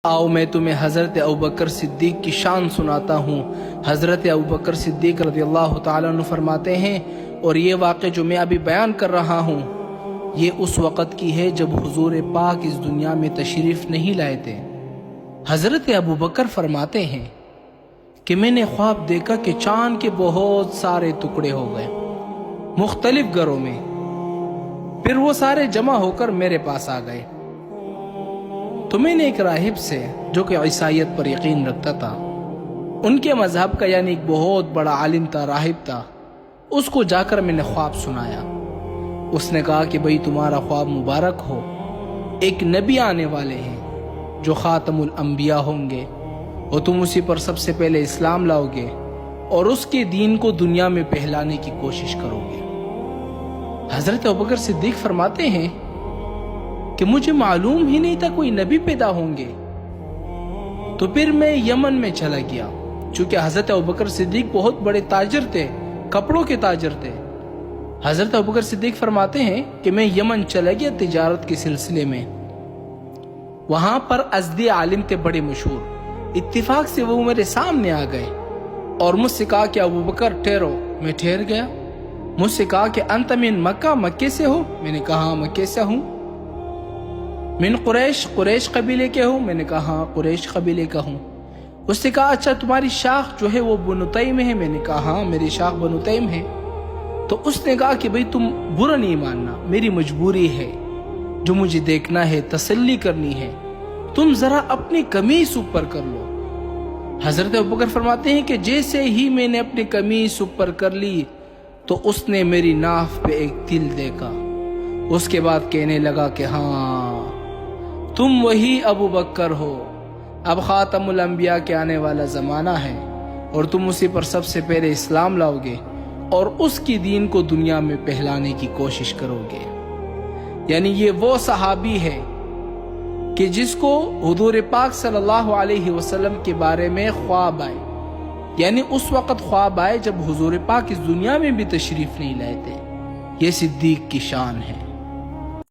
آؤ میں تمہیں حضرت ابوبکر صدیق کی شان سناتا ہوں۔ حضرت ابوبکر صدیق رضی اللہ تعالیٰ عنہ فرماتے ہیں، اور یہ واقعہ جو میں ابھی بیان کر رہا ہوں یہ اس وقت کی ہے جب حضور پاک اس دنیا میں تشریف نہیں لائے تھے۔ حضرت ابوبکر فرماتے ہیں کہ میں نے خواب دیکھا کہ چاند کے بہت سارے ٹکڑے ہو گئے مختلف گھروں میں، پھر وہ سارے جمع ہو کر میرے پاس آ گئے۔ تو میں نے ایک راہب سے جو کہ عیسائیت پر یقین رکھتا تھا، ان کے مذہب کا یعنی ایک بہت بڑا عالم تھا، راہب تھا، اس کو جا کر میں نے خواب سنایا۔ اس نے کہا کہ بھئی تمہارا خواب مبارک ہو، ایک نبی آنے والے ہیں جو خاتم الانبیاء ہوں گے، اور تم اسی پر سب سے پہلے اسلام لاؤ گے اور اس کے دین کو دنیا میں پھیلانے کی کوشش کرو گے۔ حضرت ابوبکر صدیق فرماتے ہیں کہ مجھے معلوم ہی نہیں تھا کوئی نبی پیدا ہوں گے، تو پھر میں یمن میں چلا گیا، چونکہ حضرت ابوبکر صدیق بہت بڑے تاجر تھے، کپڑوں کے تاجر تھے۔ حضرت ابوبکر صدیق فرماتے ہیں کہ میں یمن چلا گیا تجارت کے سلسلے میں، وہاں پر ازدی عالم تھے بڑے مشہور، اتفاق سے وہ میرے سامنے آ گئے اور مجھ سے کہا کہ ابوبکر ٹھہرو۔ میں ٹھہر گیا۔ مجھ سے کہا کہ انت من مکہ، مکے سے ہو؟ میں نے کہا ہاں مکے سے ہوں۔ من قریش، قریش قبیلے کے ہو؟ میں نے کہا ہاں قریش قبیلے کا ہوں۔ اس نے کہا اچھا تمہاری شاخ جو ہے وہ بنو تیم ہے؟ میں نے کہا ہاں میری شاخ بنو تیم ہے۔ تو اس نے کہا کہ بھئی تم برا نہیں ماننا، میری مجبوری ہے جو مجھے دیکھنا ہے، تسلی کرنی ہے، تم ذرا اپنی قمیص اوپر کر لو۔ حضرت ابوبکر فرماتے ہیں کہ جیسے ہی میں نے اپنی قمیص اوپر کر لی تو اس نے میری ناف پہ ایک تل دیکھا۔ اس کے بعد کہنے لگا کہ ہاں تم وہی ابوبکر ہو، اب خاتم الانبیاء کے آنے والا زمانہ ہے اور تم اسی پر سب سے پہلے اسلام لاؤ گے اور اس کی دین کو دنیا میں پھیلانے کی کوشش کرو گے۔ یعنی یہ وہ صحابی ہے کہ جس کو حضور پاک صلی اللہ علیہ وسلم کے بارے میں خواب آئے، یعنی اس وقت خواب آئے جب حضور پاک اس دنیا میں بھی تشریف نہیں لائے تھے۔ یہ صدیق کی شان ہے۔